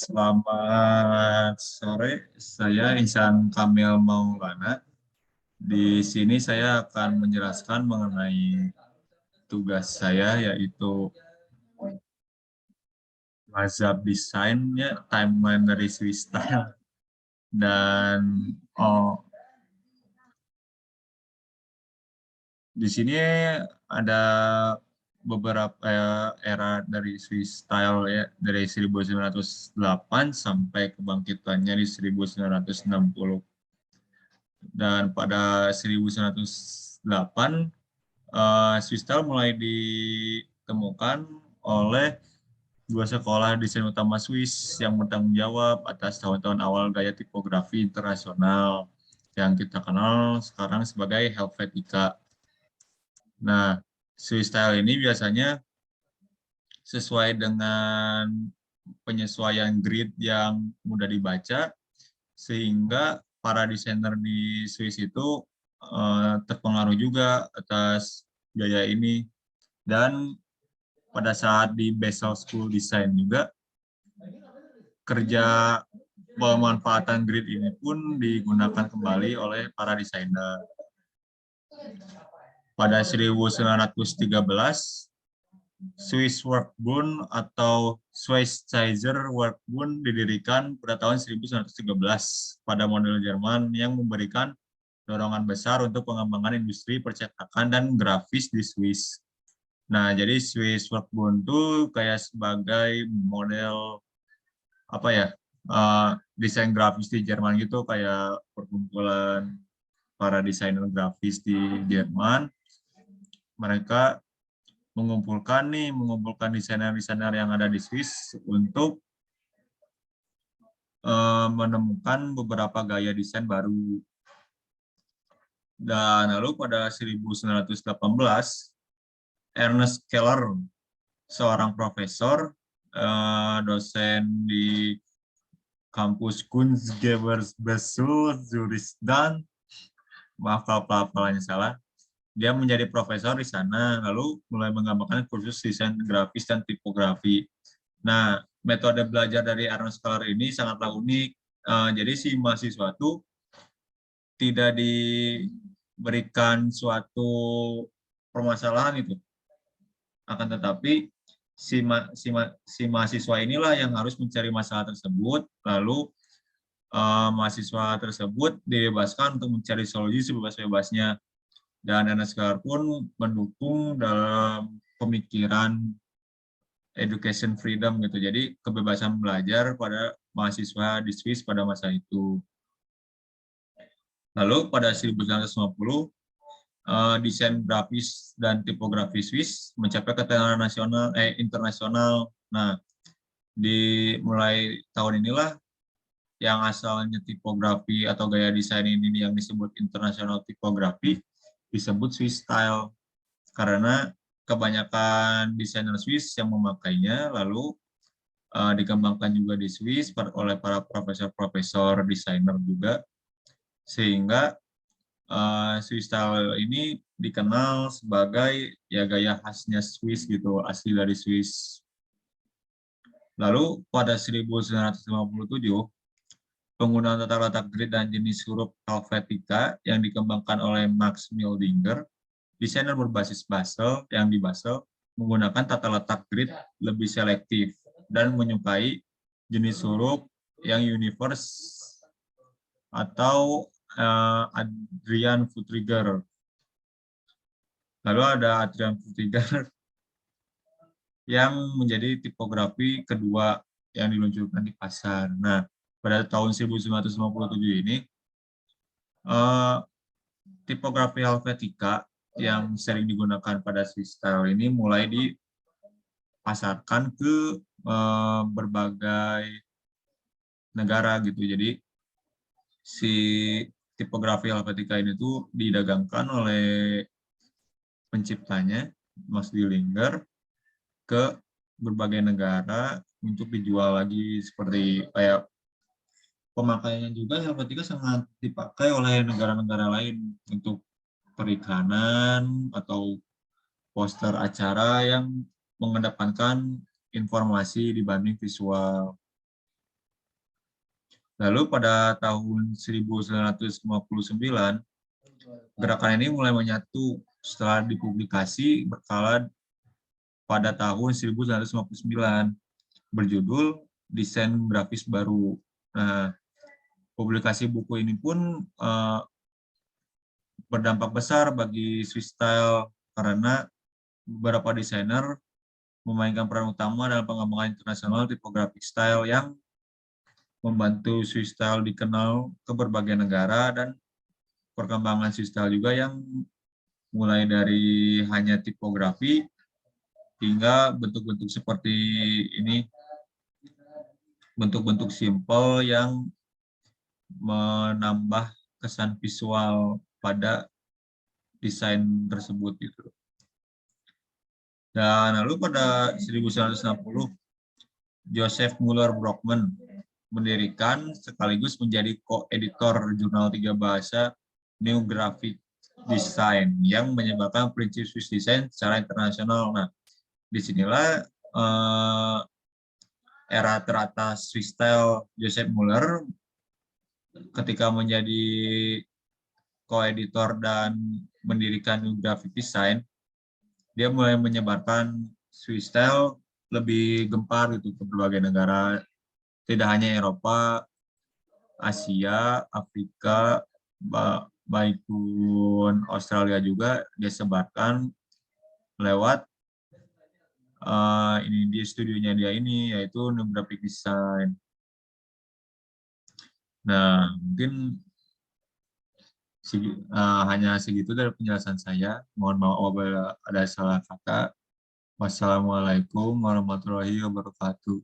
Selamat sore, saya Ihsan Kamil Maulana. Di sini saya akan menjelaskan mengenai tugas saya, yaitu mazhab desainnya timeline dari Swiss Style. Dan di sini ada beberapa era dari Swiss Style ya, dari 1908 sampai kebangkitannya di 1960. Dan pada 1908, Swiss Style mulai ditemukan oleh dua sekolah desain utama Swiss yang bertanggung jawab atas tahun-tahun awal gaya tipografi internasional yang kita kenal sekarang sebagai Helvetica. Nah, Swiss Style ini biasanya sesuai dengan penyesuaian grid yang mudah dibaca, sehingga para desainer di Swiss itu terpengaruh juga atas gaya ini. Dan pada saat di Basel School Design juga, kerja pemanfaatan grid ini pun digunakan kembali oleh para desainer. Pada 1913, Swiss Workbund atau Schweizer Workbund didirikan pada tahun 1913 pada model Jerman yang memberikan dorongan besar untuk pengembangan industri percetakan dan grafis di Swiss. Nah, jadi Swiss Workbund itu kayak sebagai model apa ya, desain grafis di Jerman gitu, kayak perkumpulan para desainer grafis di Jerman. Mereka mengumpulkan desainer-desainer yang ada di Swiss untuk menemukan beberapa gaya desain baru. Dan lalu pada 1918, Ernest Keller, seorang profesor, dosen di kampus Kunstgewerbeschule Zurich, dan maaf kalau pelafalannya salah, dia menjadi profesor di sana, lalu mulai mengembangkan kursus desain grafis dan tipografi. Nah, metode belajar dari Ernest Keller ini sangatlah unik. Jadi si mahasiswa itu tidak diberikan suatu permasalahan itu, akan tetapi si mahasiswa inilah yang harus mencari masalah tersebut, lalu mahasiswa tersebut dibebaskan untuk mencari solusi sebebas-bebasnya. Dan Ernest Keller pun mendukung dalam pemikiran education freedom gitu. Jadi kebebasan belajar pada mahasiswa di Swiss pada masa itu. Lalu pada 1950, desain grafis dan tipografi Swiss mencapai ketenaran internasional. Nah, mulai tahun inilah yang asalnya tipografi atau gaya desain ini yang disebut international tipografi disebut Swiss style, karena kebanyakan desainer Swiss yang memakainya, lalu dikembangkan juga di Swiss oleh para profesor-profesor desainer juga, sehingga Swiss style ini dikenal sebagai ya gaya khasnya Swiss gitu, asli dari Swiss. Lalu pada 1957, penggunaan tata letak grid dan jenis huruf Helvetica yang dikembangkan oleh Max Mildinger, desainer berbasis Basel yang di Basel, menggunakan tata letak grid lebih selektif dan menyukai jenis huruf yang universe atau Adrian Futriger. Lalu ada Adrian Futriger yang menjadi tipografi kedua yang diluncurkan di pasar. Nah, pada tahun 1957 ini, tipografi Helvetica yang sering digunakan pada Swiss style ini mulai dipasarkan ke berbagai negara gitu. Jadi si tipografi Helvetica ini tuh didagangkan oleh penciptanya, Max Dillinger, ke berbagai negara untuk dijual lagi. Seperti kayak pemakaiannya juga, Helvetica sangat dipakai oleh negara-negara lain untuk perikanan atau poster acara yang mengedepankan informasi dibanding visual. Lalu pada tahun 1959, gerakan ini mulai menyatu setelah dipublikasi berkala pada tahun 1959 berjudul Desain Grafis Baru. Nah, publikasi buku ini pun berdampak besar bagi Swiss Style karena beberapa desainer memainkan peran utama dalam pengembangan internasional tipografi style yang membantu Swiss Style dikenal ke berbagai negara, dan perkembangan Swiss Style juga yang mulai dari hanya tipografi hingga bentuk-bentuk seperti ini, bentuk-bentuk simpel yang menambah kesan visual pada desain tersebut gitu. Dan lalu pada 1960, Joseph Muller Brockman mendirikan sekaligus menjadi ko-editor jurnal 3 bahasa New Graphic Design yang menyebarkan prinsip Swiss Design secara internasional. Nah, disinilah era teratas Swiss Style Joseph Muller ketika menjadi ko-editor dan mendirikan New Graphic Design, dia mulai menyebarkan Swiss Style lebih gempar gitu ke berbagai negara, tidak hanya Eropa, Asia, Afrika, baik pun Australia juga dia sebarkan lewat ini di studionya dia ini, yaitu New Graphic Design. Nah, mungkin hanya segitu dari penjelasan saya. Mohon maaf apabila ada salah kata. Wassalamualaikum warahmatullahi wabarakatuh.